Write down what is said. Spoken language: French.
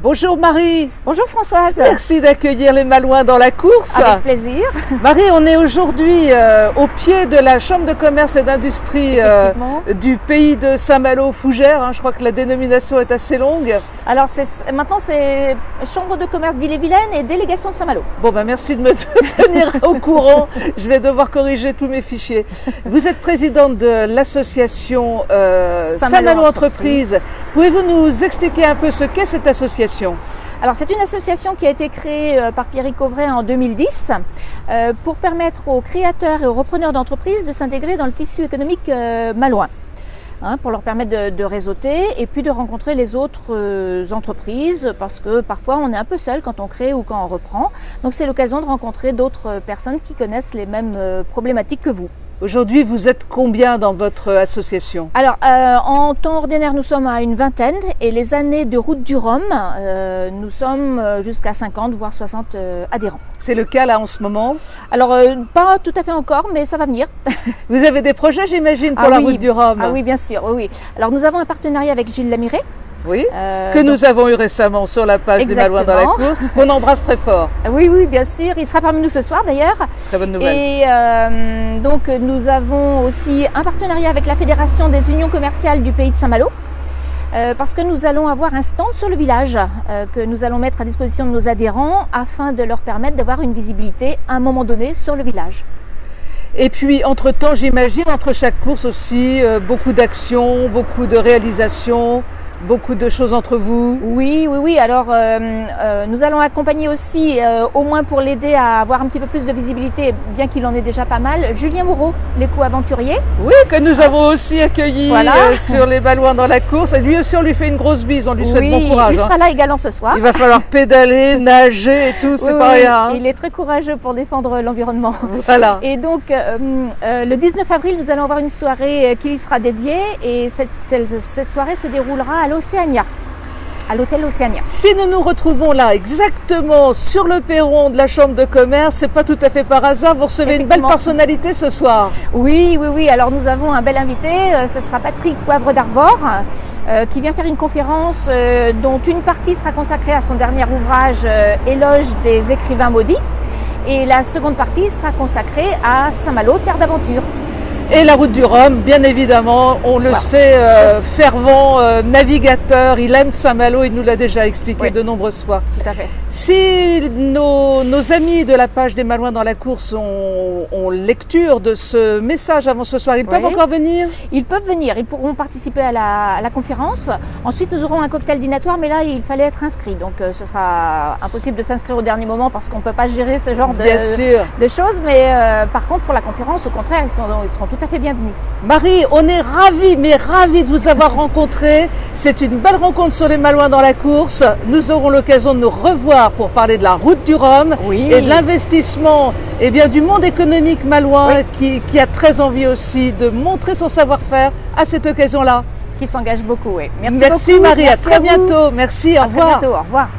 Bonjour Marie. Bonjour Françoise. Merci d'accueillir les Malouins dans la course. Avec plaisir. Marie, on est aujourd'hui au pied de la Chambre de commerce et d'industrie du pays de Saint-Malo-Fougères. Je crois que la dénomination est assez longue. Alors maintenant c'est Chambre de commerce d'Ille-et-Vilaine et délégation de Saint-Malo. Bon merci de me tenir au courant. Je vais devoir corriger tous mes fichiers. Vous êtes présidente de l'association Saint-Malo Entreprise. Pouvez-vous nous expliquer un peu ce qu'est cette association ? Alors c'est une association qui a été créée par Pierrick Auvray en 2010 pour permettre aux créateurs et aux repreneurs d'entreprises de s'intégrer dans le tissu économique malouin. Pour leur permettre de réseauter et puis de rencontrer les autres entreprises parce que parfois on est un peu seul quand on crée ou quand on reprend. Donc c'est l'occasion de rencontrer d'autres personnes qui connaissent les mêmes problématiques que vous. Aujourd'hui, vous êtes combien dans votre association ? Alors, en temps ordinaire, nous sommes à une vingtaine et les années de route du Rhum, nous sommes jusqu'à 50 voire 60 adhérents. C'est le cas là en ce moment ? Alors, pas tout à fait encore, mais ça va venir. Vous avez des projets, j'imagine, pour la route du Rhum ? Ah oui, bien sûr, oui. Alors, nous avons un partenariat avec Gilles Lamiré. Oui, que nous avons eu récemment sur la page des Malouins dans la course, qu'on embrasse très fort. Oui, bien sûr. Il sera parmi nous ce soir d'ailleurs. Très bonne nouvelle. Et donc nous avons aussi un partenariat avec la Fédération des unions commerciales du pays de Saint-Malo. Parce que nous allons avoir un stand sur le village que nous allons mettre à disposition de nos adhérents afin de leur permettre d'avoir une visibilité à un moment donné sur le village. Et puis, entre-temps, j'imagine, entre chaque course aussi, beaucoup d'actions, beaucoup de réalisations, beaucoup de choses entre vous. Oui. Alors, nous allons accompagner aussi, au moins pour l'aider à avoir un petit peu plus de visibilité, bien qu'il en ait déjà pas mal, Julien Moreau, l'éco-aventurier. Oui, que nous avons aussi accueilli sur les Malouins dans la course. Et lui aussi, on lui fait une grosse bise, on lui souhaite bon courage. Il sera là également ce soir. Il va falloir pédaler, nager et tout, c'est pas rien. Il est très courageux pour défendre l'environnement. Voilà. Et donc, le 19 avril, nous allons avoir une soirée qui lui sera dédiée et cette soirée se déroulera à l'Océania, à l'hôtel Océania. Si nous nous retrouvons là exactement sur le perron de la Chambre de commerce, c'est pas tout à fait par hasard, vous recevez une belle personnalité ce soir. Oui, alors nous avons un bel invité, ce sera Patrick Poivre d'Arvor, qui vient faire une conférence dont une partie sera consacrée à son dernier ouvrage Éloge des écrivains maudits. Et la seconde partie sera consacrée à Saint-Malo, terre d'aventure. Et la route du Rhum, bien évidemment, on le sait, fervent navigateur, il aime Saint-Malo, il nous l'a déjà expliqué de nombreuses fois. Tout à fait. Si nos amis de la page des Malouins dans la course ont lecture de ce message avant ce soir, ils peuvent encore venir ? Ils peuvent venir, ils pourront participer à la conférence. Ensuite, nous aurons un cocktail dînatoire, mais là, il fallait être inscrit. Donc, ce sera impossible de s'inscrire au dernier moment parce qu'on ne peut pas gérer ce genre de choses. Mais par contre, pour la conférence, au contraire, ils seront tout à fait bienvenus. Marie, on est ravis de vous avoir rencontré. C'est une belle rencontre sur les Malouins dans la course. Nous aurons l'occasion de nous revoir pour parler de la route du Rhum et de l'investissement du monde économique malouin qui a très envie aussi de montrer son savoir-faire à cette occasion-là. Qui s'engage beaucoup, Merci beaucoup. Marie, à très bientôt. Merci, au revoir. Très bientôt, au revoir.